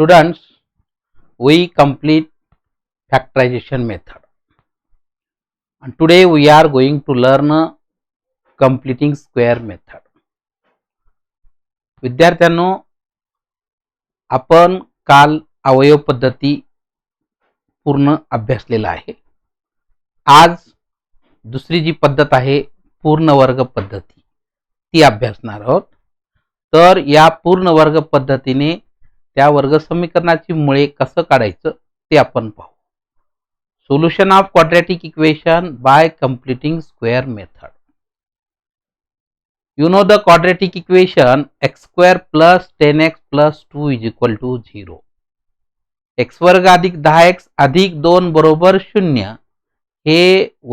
Students, we complete factorization method, and today we are going to learn completing square method. विद्यार्थ्यांनो, आपण काल अवयव पद्धती पूर्ण अभ्यासलेला आहे. आज दुसरी जी पद्धत आहे पूर्ण वर्ग पद्धती ती अभ्यासणार आहोत. तर या पूर्ण वर्ग पद्धतीने त्या वर्ग समीकरणाची मुळे कसं काढायचं ते आपण पाहू. Solution of quadratic equation by completing square method. You know the quadratic equation x square plus 10x plus 2 is equal to 0. x वर्ग अधिक 10x अधिक 2 बरोबर 0 हे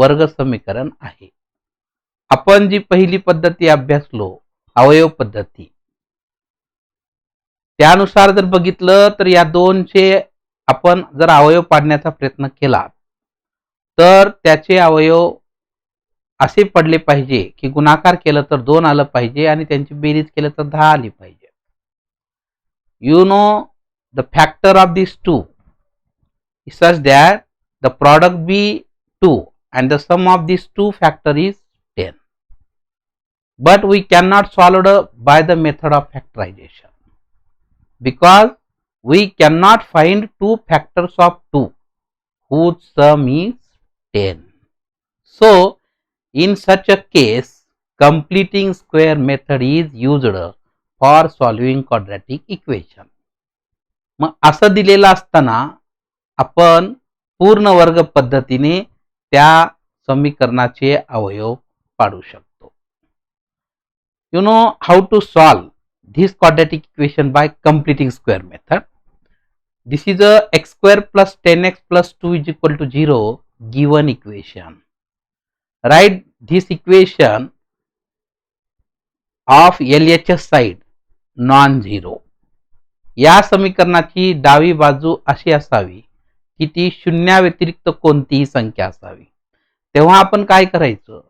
वर्ग समीकरण आहे. आपण जी पहिली पद्धती अभ्यासलो अवयव पद्धती, त्यानुसार जर बघितलं तर या दोनचे आपण जर अवयव पाडण्याचा प्रयत्न केला तर त्याचे अवयव असे पडले पाहिजे की गुणाकार केलं तर 2 आलं पाहिजे आणि त्यांची बेरीज केलं तर 10 आली पाहिजे. You know the factor of these two is such that the product be 2 and the sum of these two factor is 10. But we cannot solve it by the method of factorization because we cannot find two factors of 2 whose sum is 10. So in such a case, completing square method is used for solving quadratic equation. मग असं दिलेलं असताना आपण पूर्ण वर्ग पद्धतीने त्या समीकरणाचे अवयव पाडू शकतो. You know how to solve this quadratic equation by completing square method. This is a x square plus 10x plus 2 is equal to 0 given equation. Write this equation of LHS side non-zero. या समीकरणाची डावी बाजू अशी असावी की ती शून्या व्यतिरिक्त कोणतीही संख्या असावी. तेव्हा आपण काय करायचं,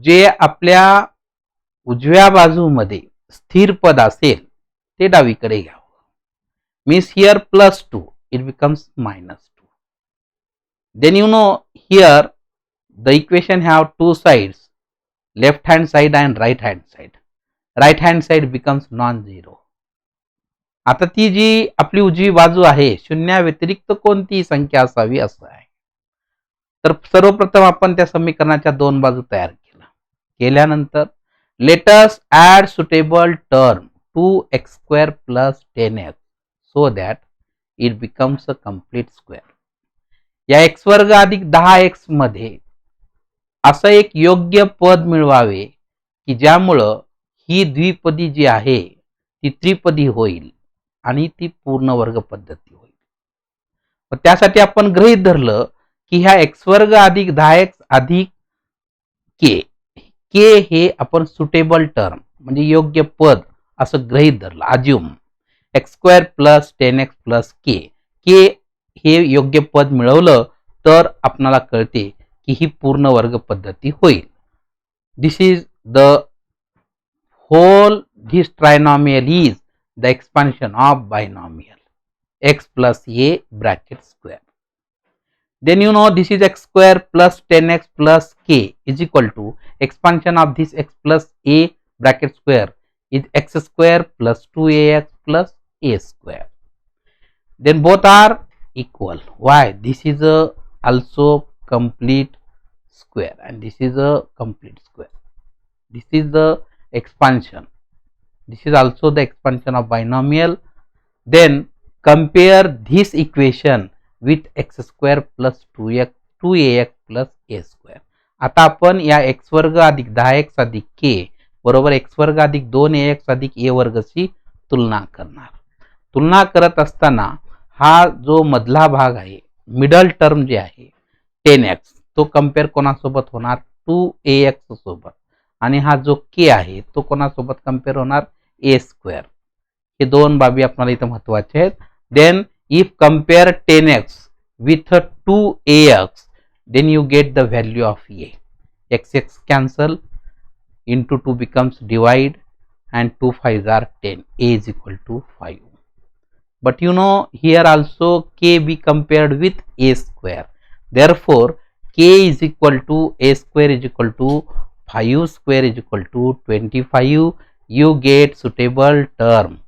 जे आपल्या उजव्या बाजूमध्ये स्थिर पद असेल ते डावीकडे घ्यावं. Means here +2 it becomes -2. Then you know here the equation have two sides, left hand side and right hand side. Right hand side becomes non-zero. आता ती जी आपली उजवी बाजू आहे शून्या व्यतिरिक्त कोणतीही संख्या असावी असं आहे. तर सर्वप्रथम आपण त्या समीकरणाच्या दोन बाजू तयार केल्यानंतर let us add suitable term to x square plus 10x so that it becomes a complete square. या x वर्ग अधिक 10x मध्ये असं एक योग्य पद मिळवावे की ज्यामुळं ही द्विपदी जी आहे ती त्रिपदी होईल आणि ती पूर्ण वर्ग पद्धती होईल. पण त्यासाठी आपण गृहीत धरलं की ह्या x वर्ग अधिक 10x अधिक k हे आपण सुटेबल टर्म म्हणजे योग्य पद असं गृहीत धरलं. Assume x square plus 10x plus k हे योग्य पद मिळवलं तर आपल्याला कळते की ही पूर्ण वर्ग पद्धती होईल. This is the whole this trinomial is the expansion of binomial x plus a bracket square. Then you know this is x square plus 10x plus k is equal to expansion of this x plus a bracket square is x square plus 2ax plus a square. Then both are equal. Why? This is also complete square and this is a complete square. This is the expansion. This is also the expansion of binomial. Then compare this equation with x square plus 2ax plus a square. आता आपण या x वर्ग अधिक 10x अधिक k बरोबर x वर्ग अधिक 2ax अधिक a वर्गची तुलना करणार. तुलना करत असताना हा जो मधला भाग आहे मिडल टर्म जे आहे 10x तो कंपेअर कोणासोबत होणार 2ax सोबत आणि हा जो k आहे तो कोणासोबत कंपेअर होणार a स्क्वेअर. हे दोन बाबी आपल्याला इथे महत्त्वाचे आहेत. Then if compare 10x with 2ax then you get the value of a. x cancel into 2 becomes divide and 2 5s are 10. a is equal to 5. but you know here also k be compared with a square. Therefore k is equal to a square is equal to 5 square is equal to 25. You get suitable term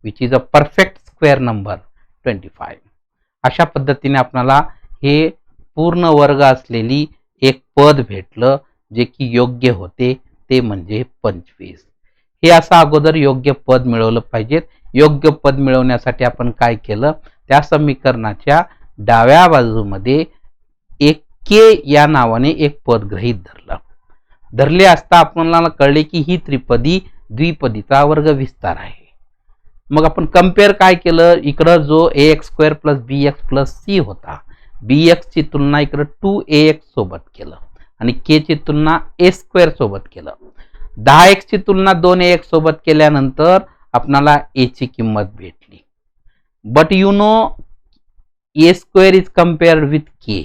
which is a perfect square number 25. अशा पद्धतीने आपल्याला हे पूर्ण वर्ग असलेली एक पद भेटलं जे की योग्य होते, ते म्हणजे 25. हे असं अगोदर योग्य पद मिळवलं पाहिजेत. योग्य पद मिळवण्यासाठी आपण काय केलं, त्या समीकरणाच्या डाव्या बाजूमध्ये एक के या नावाने एक पद गृहीत धरले असता आपल्याला कळले की ही त्रिपदी द्विपदीचा वर्ग विस्तार आहे. मग आपण कंपेअर काय केलं, इकडं जो ax² + bx + c होता, bx ची तुलना इकडं 2ax सोबत केलं आणि k ची तुलना a² सोबत केलं. 10x ची तुलना 2ax सोबत केल्यानंतर आपल्याला a ची किंमत भेटली. But you know a² is compared with k,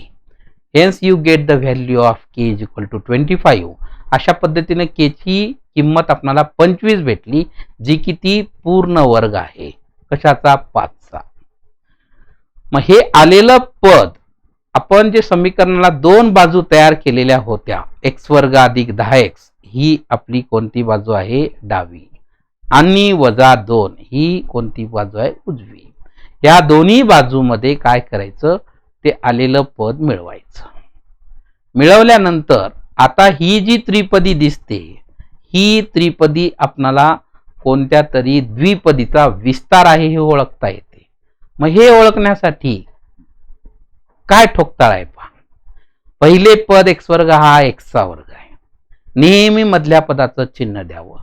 hence you get the value of k is equal to 25. अशा पद्धतीने k ची किंमत आपल्याला 25 भेटली, जी की ती पूर्ण वर्ग आहे. कशाचा? 5चा. मग हे आलेलं पद आपण जे समीकरणाला दोन बाजू तयार केलेल्या होत्या, x² + 10x, ही आपली कोणती बाजू आहे? डावी. आणि -2 ही कोणती बाजू आहे? उजवी. या दोन्ही बाजूमध्ये काय करायचं, ते आलेलं पद मिळवायचं. मिळवल्यानंतर आता ही जी त्रिपदी दिसते, ही त्रिपदी आपणाला कोणत्या तरी द्विपदीचा विस्तार आहे हे ओळखता येते. मग हे ओळखण्यासाठी काय ठोकताळ आहे पहा. पहिले पद x² हा x चा वर्ग आहे, नेहमी मधल्या पदाचं चिन्ह द्यावं.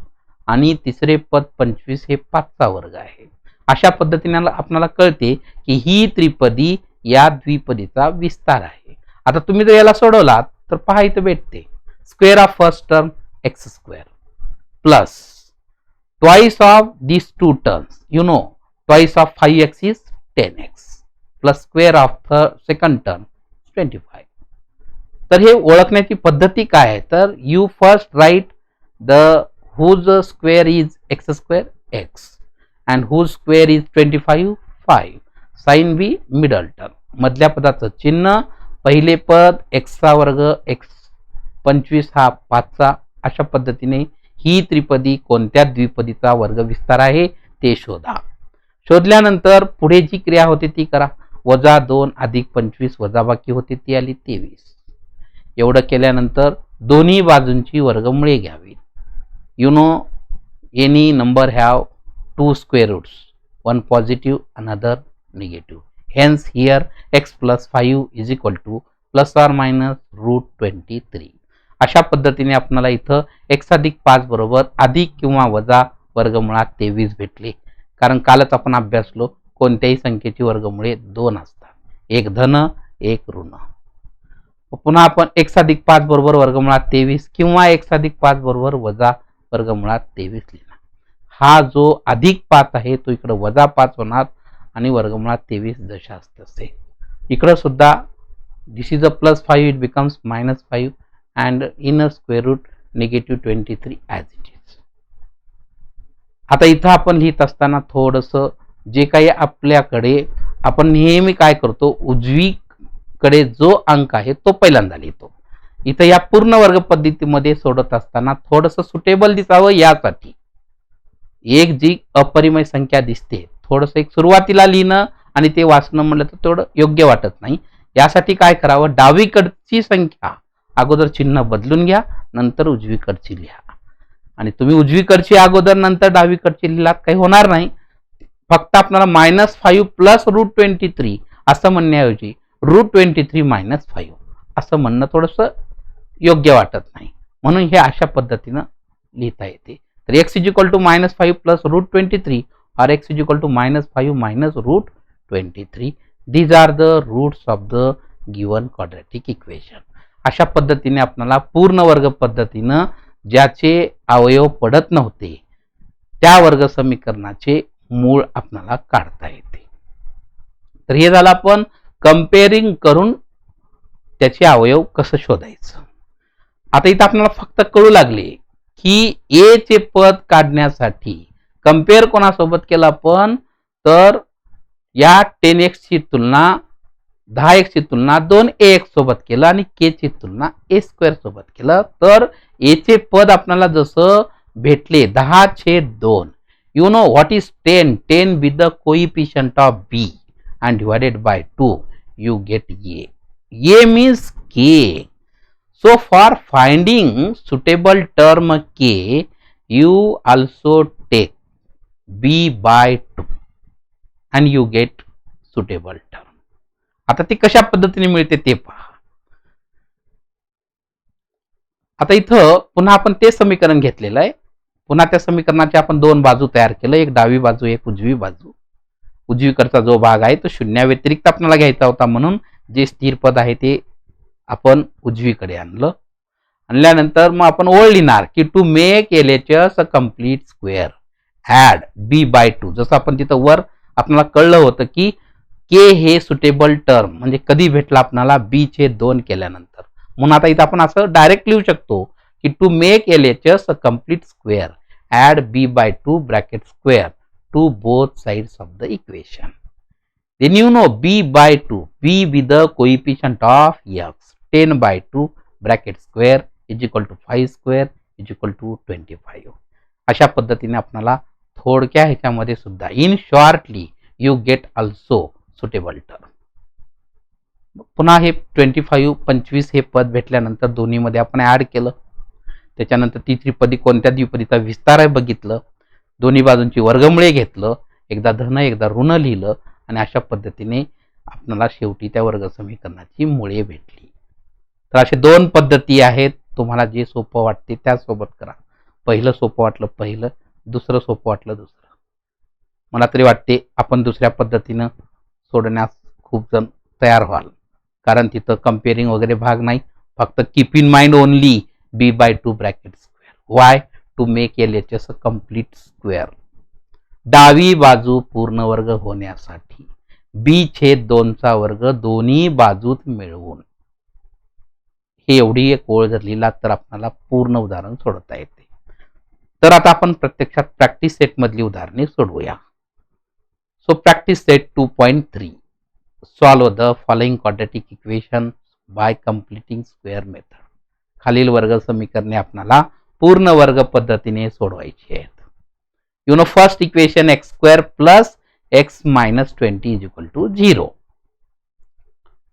आणि तिसरे पद 25 हे 5 चा वर्ग आहे. अशा पद्धतीने आपल्याला कळते की ही त्रिपदी या द्विपदीचा विस्तार आहे. आता तुम्ही जर याला सोडवलात तर पहा इथं भेटते square of first term x² plus twice of these two terms, you know twice of 5x is 10x plus square of the second term 25. तर हे ओळखण्याची पद्धती काय आहे, तर you first write the whose square is x² x and whose square is 25 5. Sign B middle term, मधल्या पदाचं चिन्ह, पहिले पद x चा वर्ग x 25 हा 5 चा. अशा पद्धतीने ही त्रिपदी कोणत्या द्विपदीचा वर्ग विस्तार आहे ते शोधा. शोधल्यानंतर पुढे जी क्रिया होते ती करा. -2 + 25 वजाबाकी होते ती आली 23. एवढं केल्यानंतर दोन्ही बाजूंची वर्गमुळे घ्यावी. You know any number have two square roots, one positive another negative. Hence here x plus 5 is equal to plus or minus √23. अशा पद्धतीने आपल्याला इथं x + 5 बरोबर अधिक किंवा वजा वर्गमुळात 23 भेटले. कारण कालच आपण अभ्यासलो कोणत्याही संख्येची वर्गमुळे 2 असतात, एक धन एक ऋण. पुन्हा आपण x + 5 बरोबर वर्गमुळात 23 किंवा x + 5 बरोबर वजा वर्गमुळात 23 लिहिला. हा जो +5 आहे तो इकडे -5 होणार आणि वर्गमुळात 23 जशास तसे. इकडे सुद्धा this is a +5, it becomes -5 and in a square root -23 as it is. आता इथं आपण लिहित असताना थोडंसं जे काही आपल्याकडे, आपण नेहमी काय करतो, उजवीकडे जो अंक आहे तो पहिल्यांदा लिहितो. इथं या पूर्ण वर्ग पद्धतीमध्ये सोडत असताना थोडंसं सुटेबल दिसावं यासाठी एक जी अपरिमेय संख्या दिसते, थोडंसं एक सुरुवातीला लिहिणं आणि ते वाचणं म्हणलं तर तेवढं योग्य वाटत नाही. यासाठी काय करावं, डावीकडची संख्या अगोदर चिन्ह बदलून घ्या, नंतर उजवीकडची लिहा. आणि तुम्ही उजवीकडची अगोदर नंतर डावीकडची लिहिलात काही होणार नाही. फक्त आपल्याला -5 + √23 असं म्हणण्याऐवजी √23 - 5 असं म्हणणं थोडंसं योग्य वाटत नाही, म्हणून हे अशा पद्धतीनं लिहिता येते. तर x = -5 + √23 or x = -5 - √23. These are the roots of the given quadratic equation. अशा पद्धतीने आपल्याला पूर्ण वर्ग पद्धतीनं ज्याचे अवयव पडत नव्हते त्या वर्ग समीकरणाचे मूळ आपल्याला काढता येते. तर हे झालं आपण कंपेअरिंग करून त्याचे अवयव कसं शोधायचं. आता इथं आपल्याला फक्त कळू लागले की a चे पद काढण्यासाठी कंपेअर कोणासोबत केलं आपण, तर या 10x ची तुलना 10x ची तुलना 2ax सोबत केलं आणि k ची तुलना a² सोबत केलं तर a चे पद आपल्याला जसं भेटले 10/2. You know what is 10? 10 with the coefficient of b and divided by 2 you get a. A means k. So for finding suitable term k you also take b by 2 and you get suitable term. आता ती कशा पद्धतीने मिळते ते पहा. आता इथं पुन्हा आपण ते समीकरण घेतलेलं आहे. पुन्हा त्या समीकरणाचे आपण दोन बाजू तयार केलं, एक डावी बाजू एक उजवी बाजू. उजवीकडचा जो भाग आहे तो शून्याव्यतिरिक्त आपल्याला घ्यायचा होता म्हणून जे स्थिर पद आहे ते आपण उजवीकडे आणलं. आणल्यानंतर मग आपण ओळ लिहिणार की to make LHS a complete square add b by 2. जसं आपण तिथं वर आपल्याला कळलं होतं की k हे सुटेबल टर्म म्हणजे कधी भेटला आपल्याला b/2 केल्यानंतर. म्हणून आता इथं आपण असं डायरेक्ट लिहू शकतो की to make LHS a complete square add b by 2 bracket square to both sides of the equation. Then you know b by 2, b with the coefficient of x, 10 by 2 bracket square is equal to 5 square is equal to 25. अशा पद्धतीने आपल्याला थोडक्या ह्याच्यामध्ये सुद्धा in shortly you get also suitable term. पुन्हा हे 25 हे पद भेटल्यानंतर दोन्हीमध्ये आपण ऍड केलं. त्याच्यानंतर ती त्रिपदी कोणत्या द्विपदीचा विस्तार आहे बघितलं, दोन्ही बाजूंची वर्गमुळे घेतलं, एकदा धन एकदा ऋण लिहिलं आणि अशा पद्धतीने आपल्याला शेवटी त्या वर्ग समीकरणाची मुळे भेटली. तर असे दोन पद्धती आहेत. तुम्हाला जे सोपं वाटते त्यासोबत करा. पहिलं सोपं वाटलं पहिलं, दुसरं सोपं वाटलं दुसरं. मला तरी वाटते आपण दुसऱ्या पद्धतीनं सोडण्यास खूप जण तयार व्हाल, कारण तिथं कम्पेअरिंग वगैरे भाग नाही. फक्त keep in mind only b by 2 bracket square. Why? To make LHS a complete square. डावी बाजू पूर्ण वर्ग होण्यासाठी b/2 चा वर्ग दोन्ही बाजूत मिळवून. हे एवढी एक ओळ जर लिहिला तर आपल्याला पूर्ण उदाहरण सोडवता येते. तर आता आपण प्रत्यक्षात प्रॅक्टिस सेट मधली उदाहरणे सोडवूया. So practice set 2.3. Solve the following quadratic equation by completing square method. खालील वर्ग समीकरणे आपल्याला पूर्ण वर्ग पद्धतीने सोडवायची आहेत. You know first equation x² plus x minus 20 is equal to 0.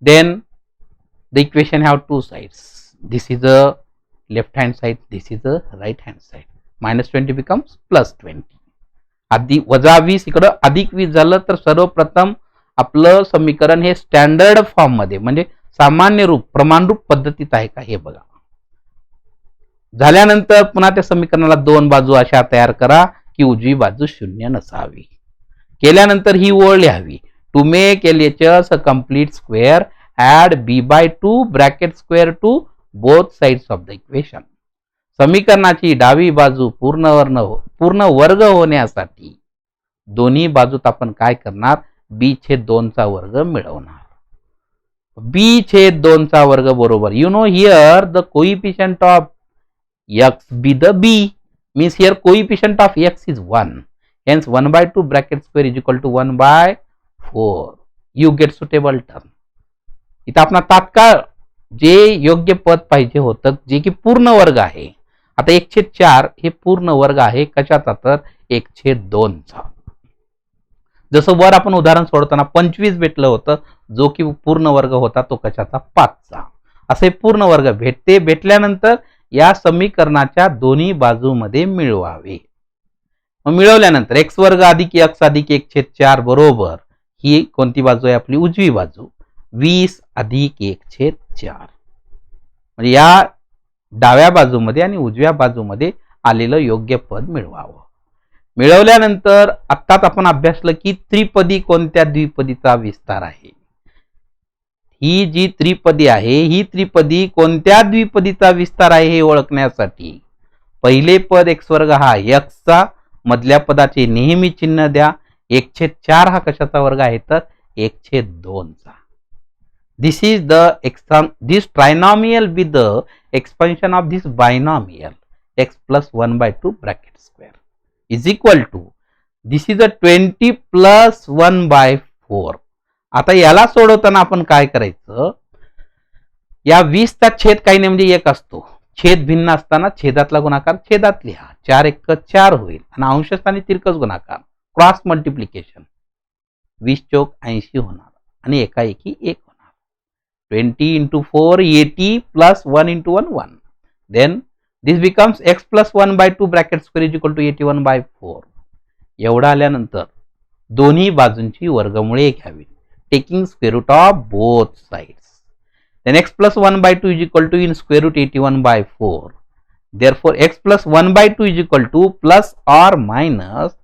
Then the equation have two sides. This is a left hand side, this is a right hand side. Minus 20 becomes plus 20. आधी वजा 20 इकडं अधिक 20 झालं तर सर्वप्रथम आपलं समीकरण हे स्टँडर्ड फॉर्म मध्ये म्हणजे सामान्य रूप प्रमाणरूप पद्धतीत आहे का हे बघा. झाल्यानंतर पुन्हा त्या समीकरणाला दोन बाजू अशा तयार करा की उजवी बाजू शून्य नसावी. केल्यानंतर ही ओळ लिहावी. To make LHS a complete square add b by 2 bracket square to both sides of the equation. समीकरणाची डावी बाजू पूर्ण वर्ग होण्यासाठी दोन्ही बाजूत आपण काय करणार, b/2 चा वर्ग मिळवणार. b/2 चा वर्ग बरोबर you know here the coefficient of x be the b means here coefficient of x is 1, hence 1 by 2 bracket square is equal to 1 by 4. You get suitable term. इथं आपला तात्काळ जे योग्य पद पाहिजे होतं जे की पूर्ण वर्ग आहे. आता 1/4 हे पूर्ण वर्ग आहे कशाचा तर 1/2 चा. जसं वर आपण उदाहरण सोडताना 25 भेटलं होतं जो की पूर्ण वर्ग होता तो कशाचा 5 चा. असे पूर्ण वर्ग भेटल्यानंतर या समीकरणाच्या दोन्ही बाजूमध्ये मिळवावे. मिळवल्यानंतर x² अधिक x अधिक 1/4 बरोबर ही कोणती बाजू आहे आपली उजवी बाजू 20 अधिक 1/4. म्हणजे या डाव्या बाजूमध्ये आणि उजव्या बाजूमध्ये आलेलं योग्य पद मिळवावं. मिळवल्यानंतर आत्ताच आपण अभ्यासलं की त्रिपदी कोणत्या द्विपदीचा विस्तार आहे. ही जी त्रिपदी आहे ही त्रिपदी कोणत्या द्विपदीचा विस्तार आहे हे ओळखण्यासाठी पहिले पद x² हा x चा, मधल्या पदाचे नेहमी चिन्ह द्या. 1/4 हा कशाचा वर्ग आहे तर 1/2 चा. This is this trinomial with the expansion of this binomial x plus 1 by 2 bracket square is equal to this is a 20 plus 1 by 4. आता याला सोडवताना आपण काय करायचं, या 20चा छेद काही नाही म्हणजे 1 असतो. छेद भिन्न असताना छेदातला गुणाकार छेदात लिहा. 4 1 4 होईल आणि अंशस्थानी तिरकस गुणाकार क्रॉस मल्टिप्लिकेशन 20 चौक 80 होणार आणि एकाएकी 1 होणार. 20 into 4 80 plus 1 into 1 1. Then this becomes x plus 1 by 2 bracket square is equal to 81 by 4. एवढा आल्यानंतर दोन्ही बाजूंची वर्गमुळे घ्यावी, taking square root of both sides. Then x plus 1 by 2 is equal to in square root 81 by 4. Therefore x plus 1 by 2 is equal to plus or minus,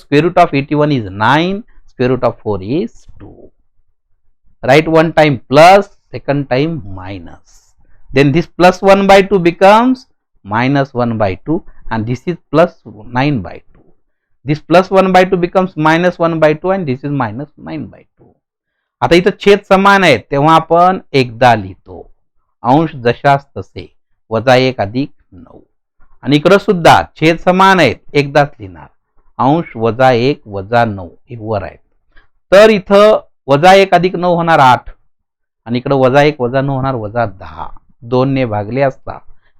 square root of 81 is 9, square root of 4 is 2. Write one time plus, second time minus. Then this plus 1 by 2 becomes minus 1 by 2 and this is plus 9 by 2. This plus 1 by 2 becomes minus 1 by 2 and this is minus 9 by 2. आता इथं छेद समान आहेत तेव्हा आपण एकदा लिहितो, अंश जशास तसे -1 अधिक 9. आणि इकडं सुद्धा छेद समान आहेत एकदाच लिहिणार, अंश -1 -9 हे वर आहेत. तर इथं -1 अधिक 9 होणार 8 आणि इकडं -1 -9 होणार -10. 2 ने भागले असता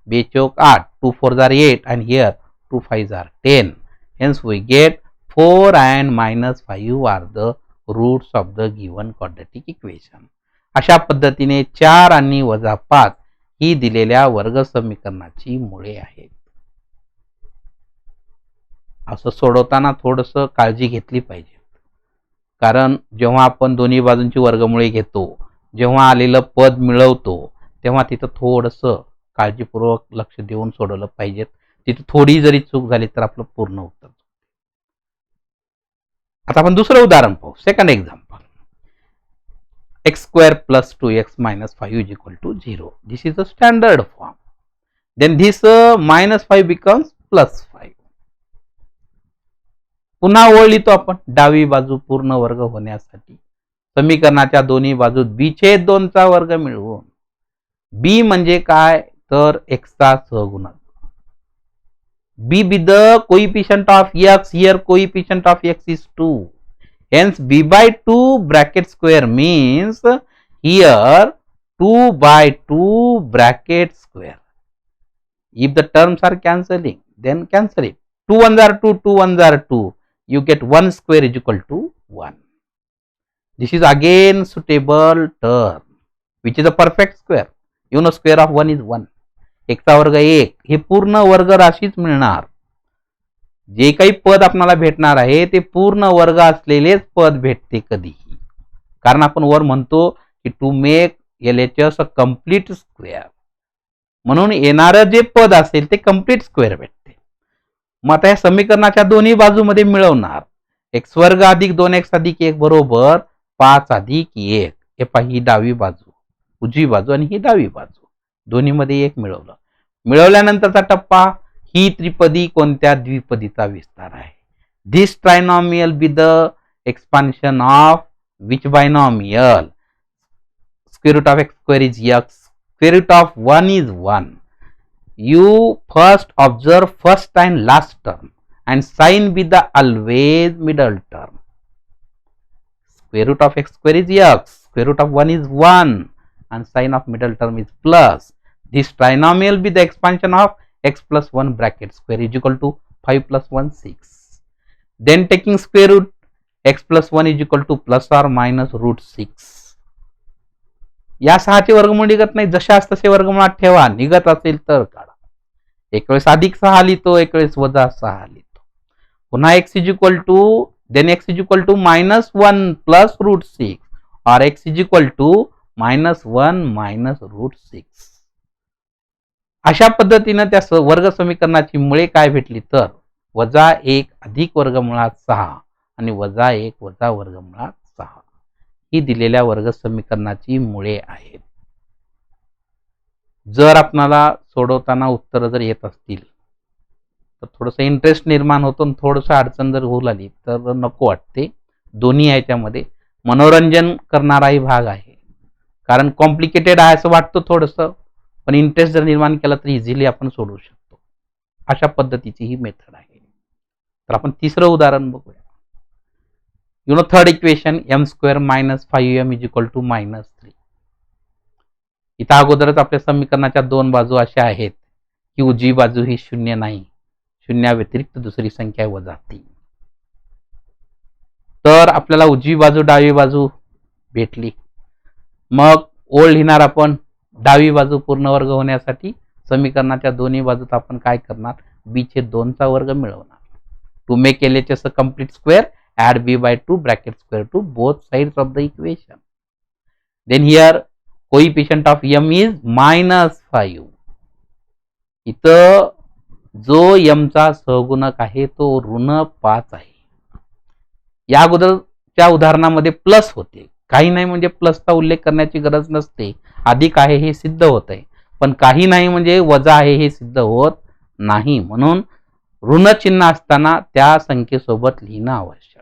2 चौक 8, 2 4 जार 8 and here 2 5 जार 10. Hence we get 4 and -5 are the roots of the given quadratic equation. अशा पद्धतीने 4 आणि -5 ही दिलेल्या वर्ग समीकरणाची मुळे आहेत. असं सोडवताना थोडंसं काळजी घेतली पाहिजे, कारण जेव्हा आपण दोन्ही बाजूंची वर्गमुळे घेतो, जेव्हा आलेलं पद मिळवतो तेव्हा तिथं थोडंसं काळजीपूर्वक लक्ष देऊन सोडवलं पाहिजे. तिथे थोडी जरी चूक झाली तर आपलं पूर्ण उत्तर. आता आपण दुसरं उदाहरण पाहू. Second example, x square plus 2x minus 5 is equal to 0. This is a standard form. Then this minus 5 becomes plus 5. पुन्हा ओळ लिहितो आपण. डावी बाजू पूर्ण वर्ग होण्यासाठी समीकरणाच्या दोन्ही बाजूत b छेद 2 चा वर्ग मिळवून, b म्हणजे काय तर x चा सहगुणक. b be the coefficient of x, here coefficient of x is 2. Hence b by 2 bracket square means here 2 by 2 bracket square. If the terms are cancelling, then cancel it. 2 1s are 2, 2 1s are 2. You get 1 square is equal to 1. This is again suitable term, which is a perfect square. Square of 1 is 1. 1 चा वर्ग 1 हे पूर्ण वर्ग राशीच मिळणार. जे काही पद आपल्याला भेटणार आहे ते पूर्ण वर्ग असलेलेच पद भेटते कधीही, कारण आपण वर म्हणतो की to make LHS a complete square, म्हणून येणारं जे पद असेल ते कंप्लीट स्क्वेअर भेटते. मग आता या समीकरणाच्या दोन्ही बाजूमध्ये मिळवणार x वर्ग अधिक 2x अधिक 1 बरोबर 5 अधिक 1. हे पहा, ही डावी बाजू उजवी बाजू आणि ही डावी बाजू दोन्ही मध्ये 1 मिळवलं. मिळवल्यानंतरचा टप्पा, ही त्रिपदी कोणत्या द्विपदीचा विस्तार आहे. This trinomial be the expansion of which binomial. Square root of x square is x, square root of 1 is 1. You first observe first and last term and sign be the always middle term. Square root of x square is x, square root of 1 is 1 and sign of middle term is plus. This trinomial be the expansion of x plus 1 bracket square is equal to 5 plus 1 6. Then taking square root, x plus 1 is equal to plus or minus root 6. या 6 चे वर्गमूळ निघत नाही, जशास तसे वर्गमुळात ठेवा. निघत असेल तर काढा. एक वेळेस अधिक 6 लिहितो, एक वेळेस वजा 6 लिहितो. पुन्हा x is equal to, then x is equal to minus 1 plus root 6 or x is equal to minus 1 minus root 6. अशा पद्धतीने त्या वर्ग समीकरणाची मुळे काय भेटली तर वजा 1 अधिक वर्गमुळात 6 आणि वजा 1 वजा वर्गमुळात 6 ही दिलेल्या वर्ग समीकरणाची मुळे आहेत. जर आपणाला सोडवताना उत्तर जर येत असतील तर थोडंसं इंटरेस्ट निर्माण होतो, थोडंसं अडचण जर होऊ लागली तर नको वाटते. दोन्ही याच्यामध्ये मनोरंजन करणाराही भाग आहे, कारण कॉम्प्लिकेटेड आहे असं वाटतं थोडंसं, पण इंटरेस्ट जर निर्माण केला तर इझिली आपण सोडवू शकतो. अशा पद्धतीची ही मेथड आहे. तर आपण तिसरं उदाहरण बघूया. You know third equation m square minus 5m is equal to -3. इथं अगोदरच आपल्या समीकरणाच्या दोन बाजू अशा आहेत की उजवी बाजू ही शून्य नाही, शून्या व्यतिरिक्त दुसरी संख्या वजा 3. तर आपल्याला उजवी बाजू डावी बाजू भेटली. मग ओळ लिहिणार आपण. डावी बाजू पूर्ण वर्ग होण्यासाठी समीकरणाच्या दोन्ही बाजूत आपण काय करणार, b चे 2 चा वर्ग मिळवणार. To make LHS a complete square, add b by 2 bracket square to both sides of the equation. Then here coefficient of m is -5. इथं जो m चा सहगुणक आहे तो ऋण 5 आहे. या अगोदरच्या उदाहरणामध्ये प्लस होते, काही नाही म्हणजे प्लसचा उल्लेख करण्याची गरज नसते. अधिक आहे हे सिद्ध होत आहे, पण काही नाही म्हणजे वजा आहे हे सिद्ध होत नाही. म्हणून ऋण चिन्ह असताना त्या संख्येसोबत लिहिणं आवश्यक.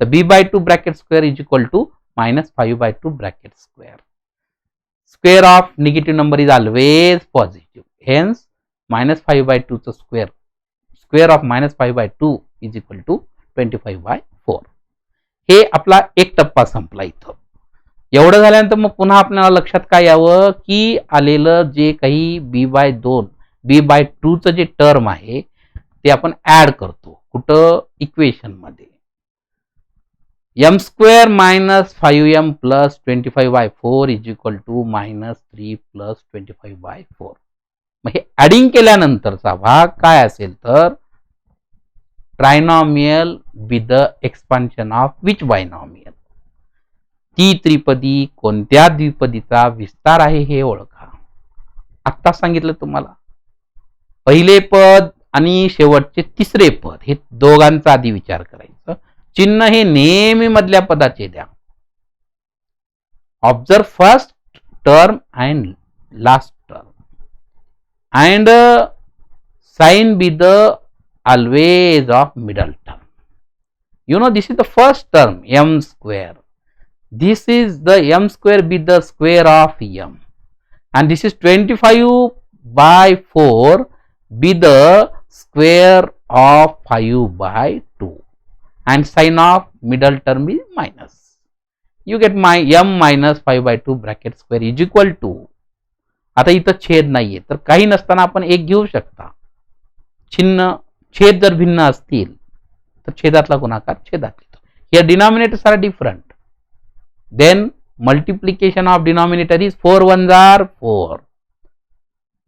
तर b by 2 bracket square is equal to -5 by 2 bracket square. Square of negative number is always positive. Hence -5 by 2 चा square, square of -5 by 2 is equal to 25 by 4. हे आपला एक टप्पा संपला इथं. एवढं झाल्यानंतर मग पुन्हा आपल्याला लक्षात काय यावं की आलेलं जे काही b by 2 b by 2 चं जे टर्म आहे ते आपण ऍड करतो. कुठं, इक्वेशन मध्ये. m square minus 5m plus 25 by 4 is equal to -3 plus 25 by 4. मग हे ऍडिंग केल्यानंतरचा भाग काय असेल तर trinomial with the expansion of which binomial. ती त्रिपदी कोणत्या द्विपदीचा विस्तार आहे हे ओळखा. आत्ता सांगितलं तुम्हाला. पहिले पद आणि शेवटचे तिसरे पद हे दोघांचा आधी विचार करायचं. चिन्ह हे नेहमी मधल्या पदाचे द्या. Observe first term and last term and sign B the always of middle term. You know, this is the first term, m square. This is the m square be the square of m, and this is 25 by 4 be the square of 5 by 2, and sign of middle term is minus. You get my m minus 5 by 2 bracket square is equal to. आता इथं छेद नाहीये तर काही नसताना आपण एक घेऊ शकता. चिन्ह छेद जर भिन्न असतील तर छेदातला गुणाकार छेदात लिहितो. Here denominators are different. Then multiplication of denominator is 4 1s are 4.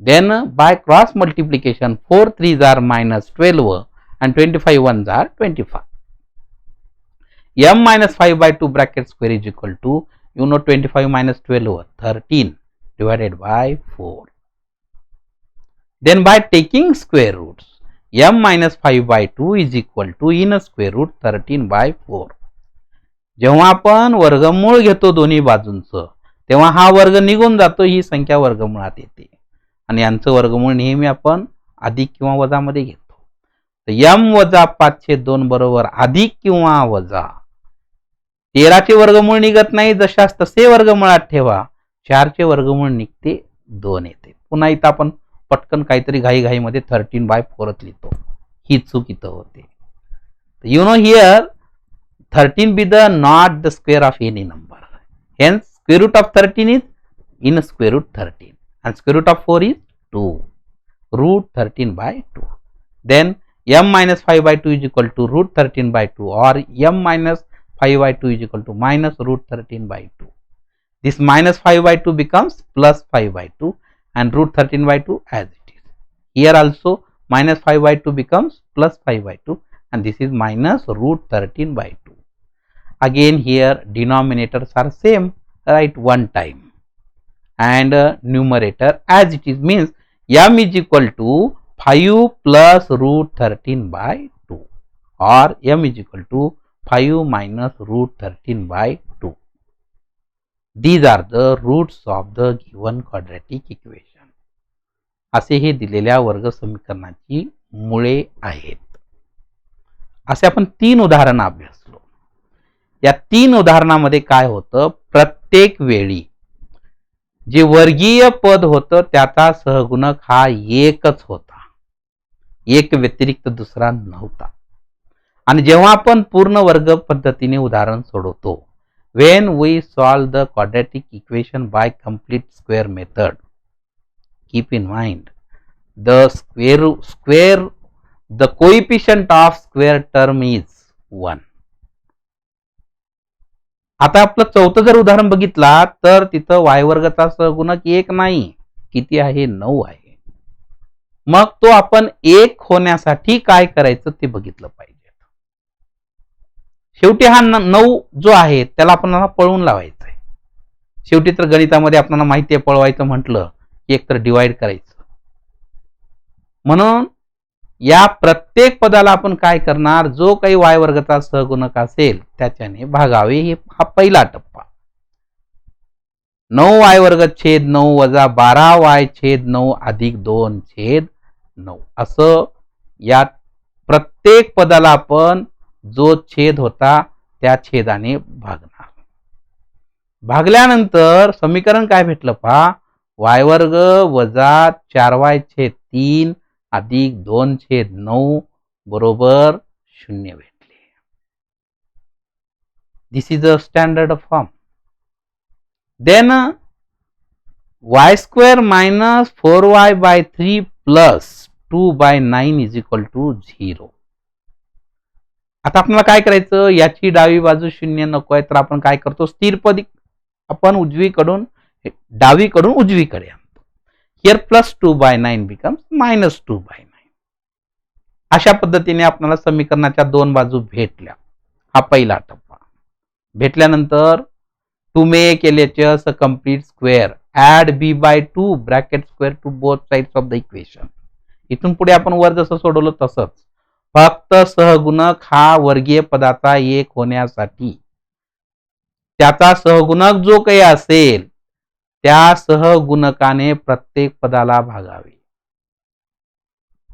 Then by cross multiplication 4 3s are -12 and 25 1s are 25. m minus 5 by 2 bracket square is equal to, you know, 25 minus 12 13 divided by 4. Then by taking square roots, m minus 5 by 2 is equal to in square root 13 by 4. जेव्हा आपण वर्गमूळ घेतो दोन्ही बाजूंचं तेव्हा हा वर्ग निघून जातो, ही संख्या वर्गमुळात येते आणि यांचं वर्गमूळ नेहमी आपण अधिक किंवा वजा मध्ये घेतो. तर m वजा 5/2 बरोबर अधिक किंवा वजा 13 चे वर्गमूळ निघत नाही, जशास तसे वर्गमुळात ठेवा. 4 चे वर्गमूळ निघते 2 येते. पुन्हा इथं आपण पटकन काहीतरी घाईमध्ये 13 by 4 लिहितो, ही चूक इथं होते. You know here 13 be the not the square of any number. Hence square root of 13 is in square root 13 and square root of 4 is 2. Root 13 by 2. Then m minus 5 by 2 is equal to root 13 by 2 or m minus 5 by 2 is equal to minus root 13 by 2. This minus 5 by 2 becomes plus 5 by 2 and root 13 by 2 as it is. Here also minus 5 by 2 becomes plus 5 by 2 and this is minus root 13 by 2. Again here denominators are same, right, one time, and numerator as it is, means m is equal to 5 plus root 13 by 2 or m is equal to 5 minus root 13 by 2. These are the roots of the given quadratic equation. असे हे दिलेल्या वर्ग समीकरणाची मुळे आहेत. असे आपण 3 उदाहरण अभ्यासलो. या 3 उदाहरणामध्ये काय होतं, प्रत्येक वेळी जे वर्गीय पद होतं त्याचा सहगुणक हा एकच होता, एक व्यतिरिक्त दुसरा नव्हता. आणि जेव्हा आपण पूर्ण वर्ग पद्धतीने उदाहरण सोडवतो, when we solve the quadratic equation by complete square method, keep in mind the coefficient of square term is 1. आता आपलं चौथं जर उदाहरण बघितला तर तिथं y वर्गाचा सहगुणक 1 नाही, किती आहे? 9 आहे. मग तो आपण 1 होण्यासाठी काय करायचं ते बघितलं पाहिजे. शेवटी हा 9 जो आहे त्याला आपल्याला पळवून लावायचा आहे. शेवटी तर गणितामध्ये आपल्याला माहिती आहे, पळवायचं म्हटलं की एक तर डिवाइड करायचं. म्हणून या प्रत्येक पदाला आपण काय करणार, जो काही y वर्गाचा सहगुणक असेल त्याच्याने भागावे. हा पहिला टप्पा. 9y वर्ग छेद 9 वजा 12y छेद 9 अधिक 2 छेद 9 असं या प्रत्येक पदाला आपण जो छेद होता त्या छेदाने भागणार. भागल्यानंतर समीकरण काय भेटलं पहा, y वर्ग वजा 4y छेद 3 अधिक 2 छेद 9 बरोबर 0 भेटले. This is a standard form. Then y square minus 4y by 3 plus 2 by 9 is equal to 0. आता आपल्याला काय करायचं, याची डावी बाजू 0 नको आहे तर आपण काय करतो, स्थिर पद आपण उजवीकडून डावीकडून उजवीकडे आणतो. Here plus 2 by 9 becomes minus 2 by 9. अशा पद्धतीने आपल्याला समीकरणाच्या दोन बाजू भेटल्या. हा पहिला टप्पा. भेटल्यानंतर to make LHS a complete square add b by 2 bracket square to both sides of the equation. इथून पुढे आपण वर जसं सोडवलं तसंच, फक्त सहगुणक हा वर्गीय पदाचा 1 होण्यासाठी त्याचा सहगुणक जो काही असेल त्या सहगुणकाने प्रत्येक पदाला भागावे.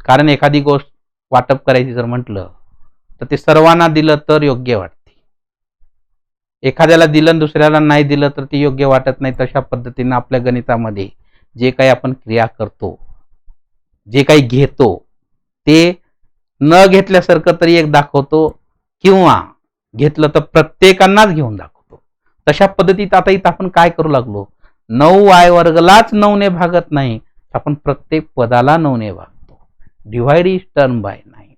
कारण एखादी गोष्ट वाटप करायची जर म्हटलं तर ते सर्वांना दिलं तर योग्य वाटते, एखाद्याला दिलं दुसऱ्याला नाही दिलं तर ते योग्य वाटत नाही. तशा पद्धतीने आपल्या गणितामध्ये जे काही आपण क्रिया करतो, जे काही घेतो ते न घेतल्यासारखं तरी एक दाखवतो किंवा घेतलं तर प्रत्येकांनाच घेऊन दाखवतो. तशा पद्धतीत आता इथं आपण काय करू लागलो, 9y वर्गलाच 9 ने भागत नाही, आपण प्रत्येक पदाला 9 ने भागतो. Divide each term by 9.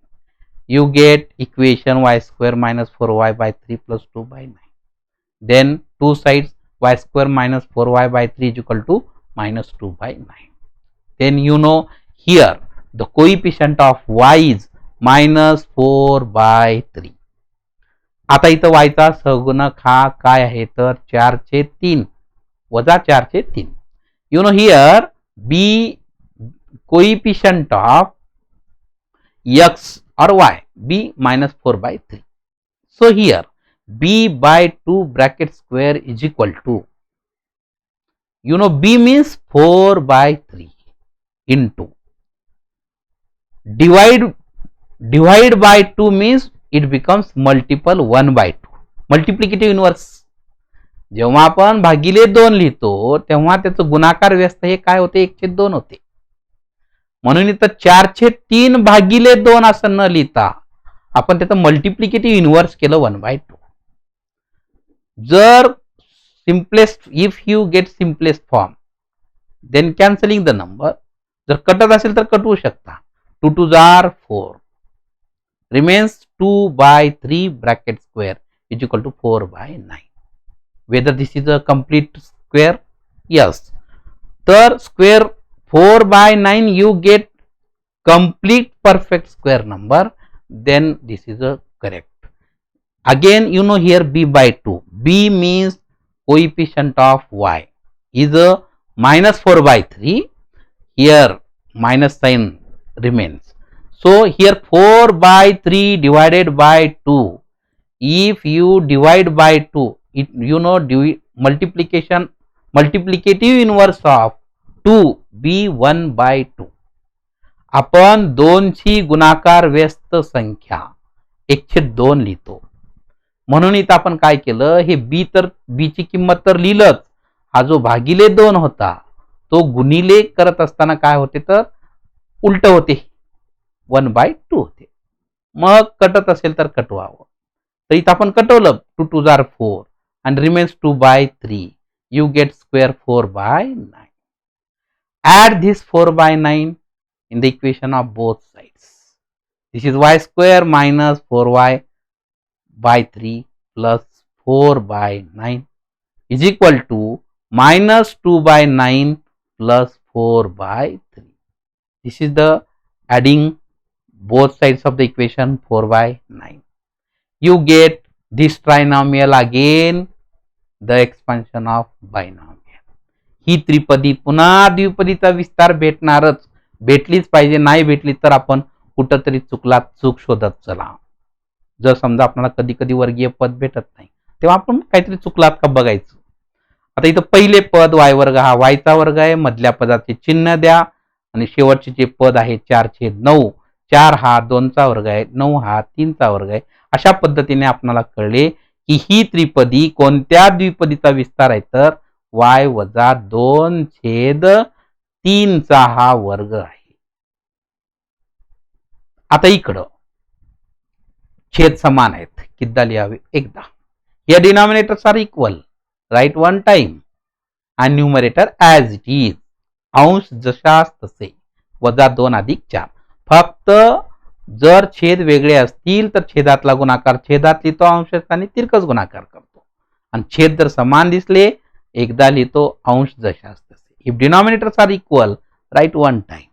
You get equation y square minus 4y by 3 plus 2 by 9. Then two sides y square minus 4y by 3 is equal to minus 2 by 9. Then you know here the coefficient of y is minus 4 by 3. आता इथं y चा सहगुणक हा काय आहे तर 4/3 वजा 4/3. You know here b coefficient of x or y, b minus 4 by 3. So here b by 2 bracket square is equal to, you know b means 4 by 3 into divide by 2 means it becomes multiple 1 by 2. Multiplicative inverse. जेव्हा आपण भागिले 2 लिहितो तेव्हा त्याचं गुणाकार व्यस्त हे काय होते, 1/2 होते. म्हणून इथं 4/3 भागिले 2 असं न लिहिता आपण त्याचं मल्टिप्लिकेटिव्ह इन्व्हर्स केलं 1/2. जर simplest, if you get simplest form then cancelling the number. जर कटत असेल तर कटवू शकता. 2 2 जार 4 remains 2 by 3 bracket square is equal to 4 by 9. Whether this is a complete square, yes. तर square 4 by 9 you get complete perfect square number, then this is a correct. Again you know here b by 2, b means coefficient of y is a minus 4 by 3, here minus sign remains. So here 4 by 3 divided by 2, if you divide by 2, it you know multiplicative inverse of 2 b 1 by 2. आपण 2 ची गुणाकार व्यस्त संख्या 1/2 लिहितो. म्हणून इथं आपण काय केलं, हे b ची किंमत तर लिहिलंच, हा जो भागिले 2 होता तो गुणिले करत असताना काय होते तर उलट होते, 1/2 होते. मग कटत असेल तर कटवावं. तर इथं आपण कटवलं 2 2 जार 4 and remains 2/3. You get square 4/9. Add this 4/9 in the equation of both sides. This is y square minus 4y/3 plus 4/9 is equal to minus 2/9 plus 4/3. This is the adding both sides of the equation 4/9. You get this trinomial again, the expansion of binomial. ही त्रिपदी पुन्हा द्विपदीचा विस्तार भेटणारच, भेटलीच पाहिजे. नाही भेटली तर आपण कुठंतरी चूक शोधत चला. जर समजा आपल्याला कधी कधी वर्गीय पद भेटत नाही तेव्हा आपण काहीतरी चुकलात का बघायचं. आता इथं पहिले पद y वर्ग हा y चा वर्ग आहे, मधल्या पदाचे चिन्ह द्या आणि शेवटचे जे पद आहे 4/9. 4 हा 2 चा वर्ग आहे, 9 हा 3 चा वर्ग आहे. अशा पद्धतीने आपल्याला कळले की ही त्रिपदी कोणत्या द्विपदीचा विस्तार आहे, तर y वजा 2/3 चा हा वर्ग आहे. आता इकडं छेद समान आहेत, कितीदा लिहावे, एकदा. Here denominators are equal. Write one time and numerator as it is. अंश जशास तसे, वजा 2 अधिक 4. फक्त जर छेद वेगळे असतील तर छेदातला गुणाकार छेदात लिहितो अंश आणि तिरकस गुणाकार करतो, आणि छेद जर समान दिसले एकदा लिहितो अंश जशास तसे. If denominators are equal, write one time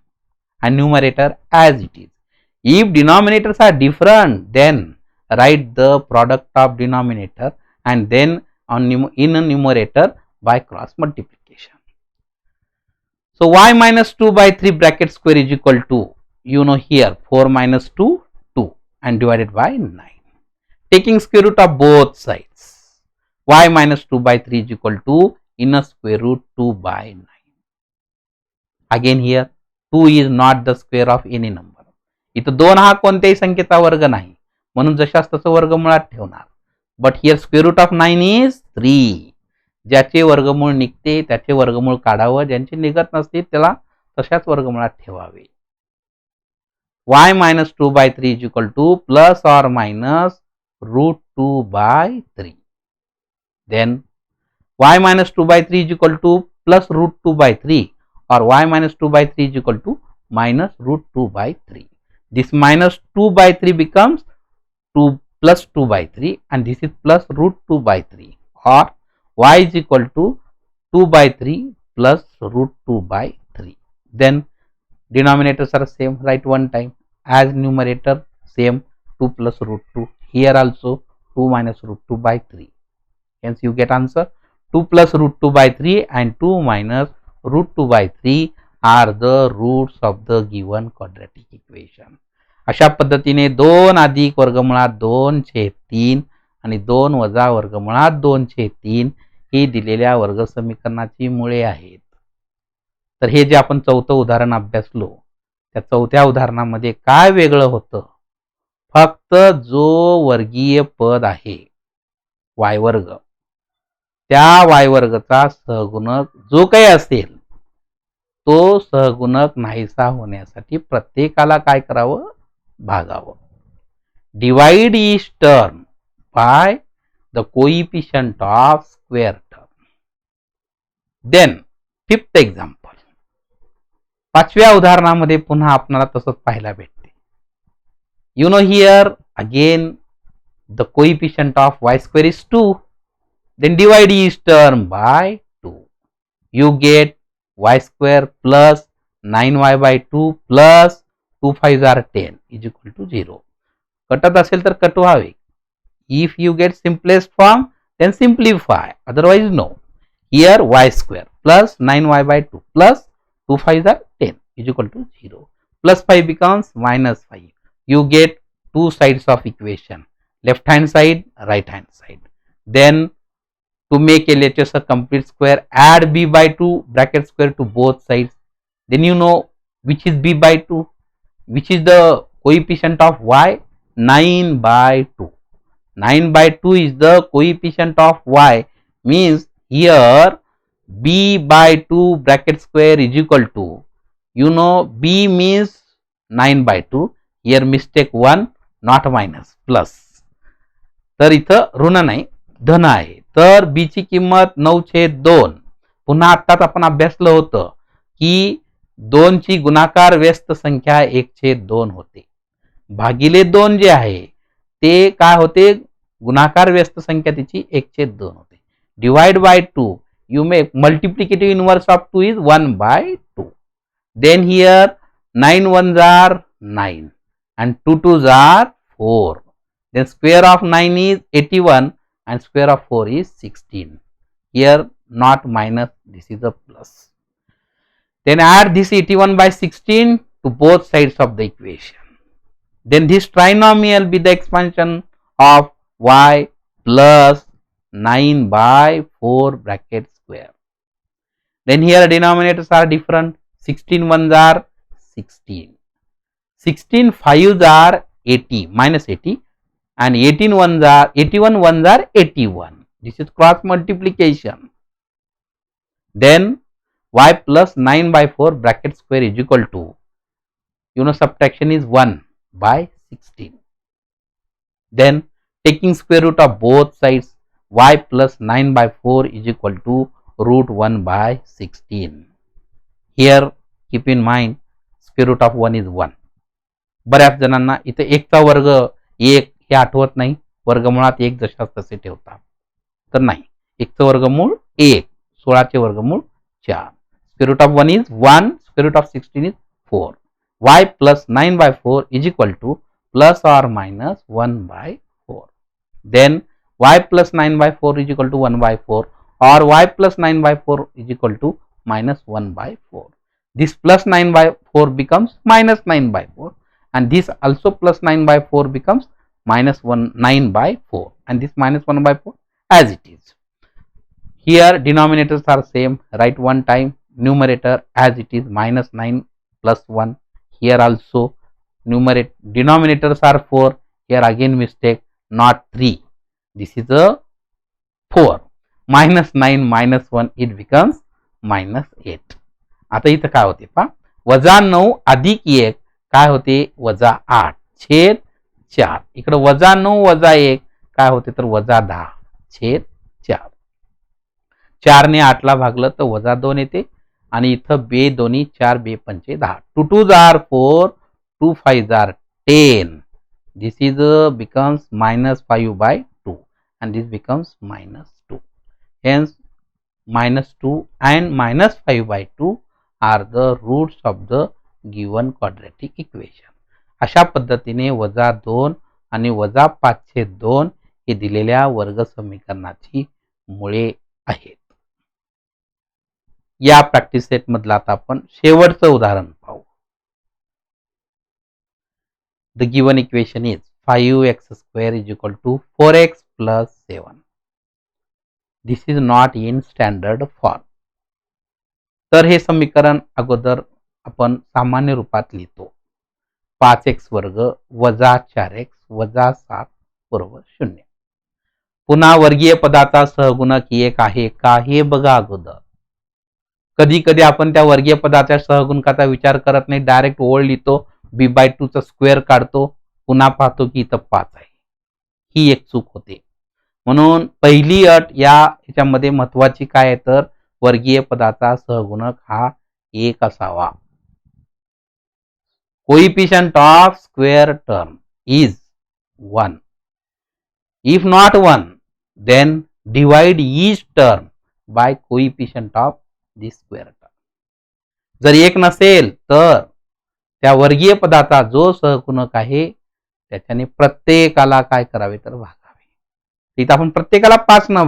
and numerator as it is. If denominators are different, then write the product of denominator and then in a numerator by cross multiplication. So y minus 2/3 bracket square is equal to, you know here, 4 minus 2, 2 and divided by 9. Taking square root of both sides, y minus 2/3 is equal to inner square root 2/9. Again here 2 is not the square of any number. इथं 2 हा कोणत्याही संख्येचा वर्ग नाही, म्हणून जशास तसं वर्गमुळात ठेवणार. But here square root of 9 is 3. ज्याचे वर्गमूळ निघते त्याचे वर्गमूळ काढावं, ज्यांचे निघत नसते त्याला तशाच वर्गमुळात ठेवावे. y minus 2/3 is equal to plus or minus root 2/3. Then y minus 2/3 is equal to plus root 2/3 or y minus 2/3 is equal to minus root 2/3. This minus 2/3 becomes 2 plus 2/3 and this is plus root 2/3, or y is equal to 2/3 plus root 2/3. Then denominators are same, write one time as numerator same 2 plus root 2. Here also 2 minus root 2/3. Hence you get answer 2 plus root 2/3 and 2 minus root 2/3 are the roots of the given quadratic equation. अशा पद्धतीने 2 अधिक वर्गमुळात 2/3 आणि 2 वजा वर्गमुळात 2/3 ही दिलेल्या वर्ग समीकरणाची मुळे आहेत. तर हे जे आपण चौथं उदाहरण अभ्यासलो त्या चौथ्या उदाहरणामध्ये काय वेगळं होतं, फक्त जो वर्गीय पद आहे y वर्ग, त्या y वर्गचा सहगुणक जो काही असेल तो सहगुणक नाहीसा होण्यासाठी प्रत्येकाला काय करावं, भागावं. Divide each term by the coefficient of square term. Then fifth example, पाचव्या उदाहरणामध्ये पुन्हा आपल्याला तसंच पाहायला भेटते. You know here again the coefficient of y square is 2. Then divide each term by 2. You get y square plus 9y/2 plus 2 5s are 10 is equal to 0. कटत असेल तर कटवावे. If you get simplest form then simplify, otherwise no. Here y square plus 9y/2 plus 2 5s are 10 is equal to 0. Plus 5 becomes minus 5. You get two sides of equation, left hand side, right hand side. Then to make LHS a complete square, add b/2 bracket square to both sides. Then you know which is b/2, which is the coefficient of y, 9/2. 9/2 is the coefficient of y, means here b/2 bracket square is equal to, you know b means 9/2, here mistake 1, not minus plus. तर इथं ऋण नाही धन आहे. तर बी ची किंमत 9/2. पुन्हा आत्ताच आपण अभ्यासलं होतं की 2 ची गुणाकार व्यस्त संख्या 1/2 होते. भागिले 2 जे आहे ते काय होते, गुणाकार व्यस्त संख्या त्याची 1/2 होते. Divide by 2, you make multiplicative inverse of 2 is 1/2. Then here 9 ones are 9 and 2 twos are 4. Then square of 9 is 81 and square of 4 is 16. Here not minus, this is a plus. Then add this 81 by 16 to both sides of the equation. Then this trinomial be the expansion of y plus 9 by 4 bracket square. Then here denominators are different. 16 ones are 16. 16 fives are 80 minus 80 and 81 ones are 81. This is cross multiplication. Then y plus 9 by 4 bracket square is equal to, subtraction is 1 by 16. Then taking square root of both sides, y plus 9 by 4 is equal to root 1 by 16. Here keep in mind square root of 1 is 1. बऱ्याच जणांना इथे 1 चा वर्ग 1 हे आठवत नाही, वर्गमुळात 1 जशास तसे ठेवतात. तर नाही, 1 चं वर्गमूळ 1, 16 चे वर्गमूळ 4. Square root of 1 is 1, square root of 16 is 4. y plus 9 by 4 is equal to plus or minus 1 by 4. Then y plus 9 by 4 is equal to 1 by 4 or y plus 9 by 4 is equal to minus 1 by 4. This plus 9 by 4 becomes minus 9 by 4 and this also plus 9 by 4 becomes minus 9 by 4 and this minus 1 by 4 as it is. Here denominators are same, write one time numerator as it is minus 9 plus 1. Here also denominators are 4. Here again mistake, not 3. This is a 4. Minus 9 minus 1 it becomes minus 8. आता इथं काय होते पहा, वजा 9 अधिक 1 काय होते, वजा 8 छेद 4. इकडे वजा 9 वजा 1 काय होते, तर वजा 10 छेद 4. 4 ने 8 ला भागलं तर वजा 2 येते आणि इथं बे दोन्ही 4 बे पंचे 10. 2 twos are 4, 2 fives are 10. This is becomes minus 5 by 2 and this becomes minus 2. Hence minus 2 and minus 5 by 2 are the roots of the given quadratic equation. अशा पद्धतीने वजा 2 आणि वजा 5/2 हे दिलेल्या वर्ग समीकरणाची मुळे आहेत. या प्रॅक्टिस सेट मधला आता आपण शेवटचं उदाहरण पाहू. The given equation is 5x square is equal to 4x plus 7. This is not in standard form. तर हे समीकरण अगोदर आपण सामान्य रूपात लिहितो. 5x वर्ग वजा 4x वजा 7 बरोबर 0. पुन्हा वर्गीय पदाचा सहगुणक 1 आहे का हे बघा अगोदर. कधी कधी आपण त्या वर्गीय पदाच्या सहगुणकाचा विचार करत नाही, डायरेक्ट ओळ लिहितो, b/2 चा स्क्वेअर काढतो, पुन्हा पाहतो की इथं 5 आहे. ही एक चूक होते. म्हणून पहिली अट याच्यामध्ये महत्वाची काय आहे, तर वर्गीय पदाचा सहगुणक हा 1 असावा. Coefficient of square term is 1. If not 1 then divide each term by coefficient of the square term. जर 1 नसेल तर त्या वर्गीय पदाचा जो सहगुणक आहे त्याच्याने प्रत्येकाला काय करावे तर भागावे. इथं आपण प्रत्येकाला 5 न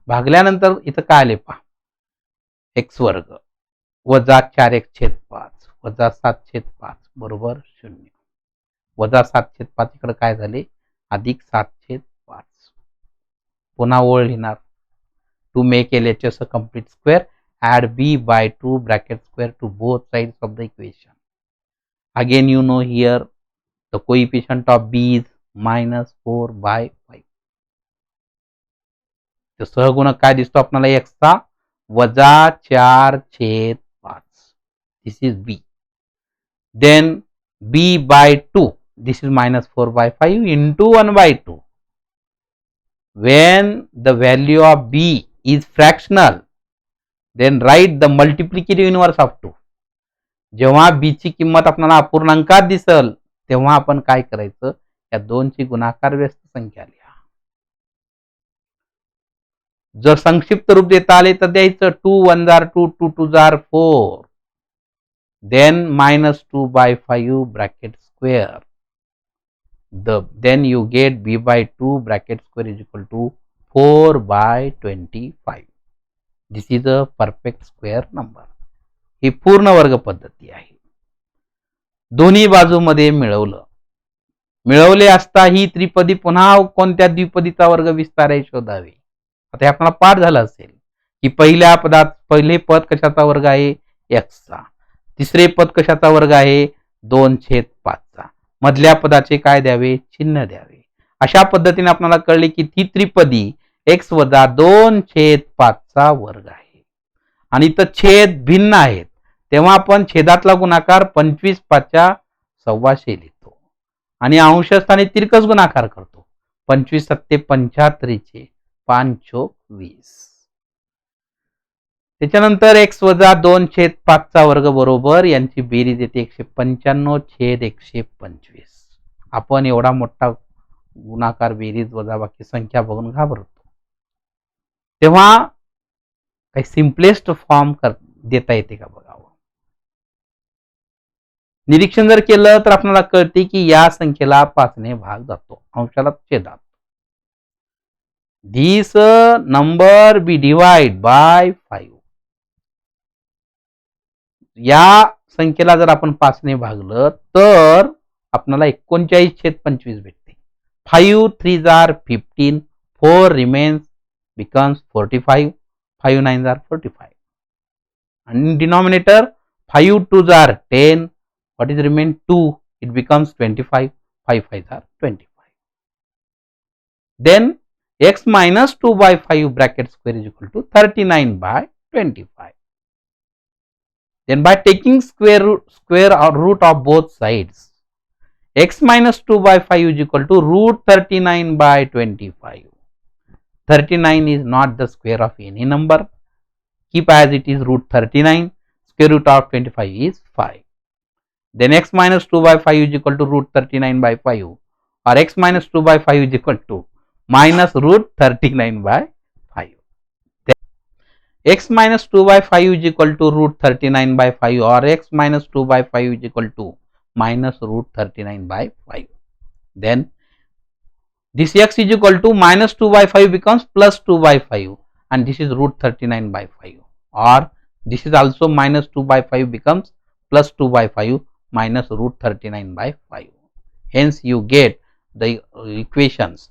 भागल्यानंतर इथं काय आले पहा, x वर्ग वजा 4x छेद 5 वजा 7 छेद 5 बरोबर 0. वजा 7 छेद 5 इकडे काय झाले, अधिक 7 छेद 5. पुन्हा ओळ लिहिणार. To make LHS a complete square, add b/2 bracket square to both sides of the equation. Again you know here the coefficient of b is minus 4/5. तर सहगुणक काय दिसतो आपल्याला, x चा वजा 4 छेद 5. दिस is b. Then b/2 this is minus 4 by 5 into 1 by 2. When the value of b is fractional, then write the multiplicative inverse of 2. जेव्हा b ची किंमत आपल्याला अपूर्णांकात दिसल तेव्हा आपण काय करायचं, या 2 ची गुणाकार व्यस्त संख्या लिहा. जर संक्षिप्त रूप देता आले तर द्यायचं 2 1 जार 2 2 2 जार 4, then minus 2 by 5 bracket square, then you get b by 2 bracket square is equal to 4 by 25. This is a perfect square number. ही पूर्ण वर्ग पद्धती आहे. दोन्ही बाजूमध्ये मिळवले असता ही त्रिपदी पुन्हा कोणत्या द्विपदीचा वर्ग विस्तार आहे शोधावे. आता आपल्याला पाठ झाला असेल की पहिले पद कशाचा वर्ग आहे, x चा. तिसरे पद कशाचा वर्ग आहे, 2/5 चा. मधल्या पदाचे काय द्यावे, चिन्ह द्यावे. अशा पद्धतीने आपल्याला कळले की ती त्रिपदी x - 2/5 चा वर्ग आहे. आणि इथं छेद भिन्न आहेत तेव्हा आपण छेदातला गुणाकार 25/5 लिहितो आणि अंशस्थानी तिरकस गुणाकार करतो. 25 × 7 = 75 5 × 20. त्याच्यानंतर x - 2/5 चा वर्ग बरोबर यांची बेरीज येते 195/125. आपण एवढा मोठा गुणाकार बेरीज वजाबाकी संख्या बघून घाबरतो. तेव्हा काही सिम्पलेस्ट फॉर्म देता येते का बघावं. निरीक्षण जर केलं तर आपल्याला कळते की या संख्येला 5 ने भाग जातो, अंशाला छेदात. This number be divide by 5. या संख्येला जर आपण 5 ने भागलं तर आपल्याला 39/25 भेटते. 5 3 जार 15, 4 remains becomes 45, 5 9 जार 45. आणि denominator 5 2 jar 10, what is remain 2, it becomes 25, 5 5 jar 25. Then x minus 2 by 5 bracket square is equal to 39/25. Then by taking square root of both sides, x minus 2 by 5 is equal to root 39/25. 39 is not the square of any number. Keep as it is root 39. Square root of 25 is 5. Then x minus 2 by 5 is equal to root 39/5, or x minus 2 by 5 is equal to minus root 39/5. Then x minus 2 by 5 is equal to root 39/5, or x minus 2 by 5 is equal to minus root 39/5. Then this x is equal to minus 2 by 5 becomes plus 2 by 5, and this is root 39/5, or this is also minus 2 by 5 becomes plus 2 by 5 minus root 39/5. Hence you get the equations,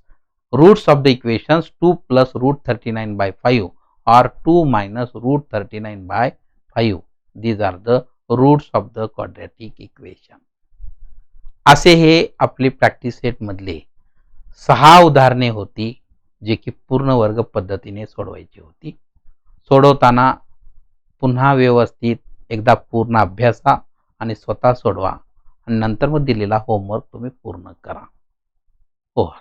roots of the equations 2 plus root 39/5 or 2 minus root 39/5. These are the roots of the quadratic equation. असे हे आपले practice set मधले 6 उदाहरणे होती जे की पूर्ण वर्ग पद्धतीने सोडवायची होती. सोडवताना पुन्हा व्यवस्थित एकदा पूर्ण अभ्यासा आणि स्वतः सोडवा आणि नंतर मग दिलेला होमवर्क तुम्ही पूर्ण करा. ओव्हर.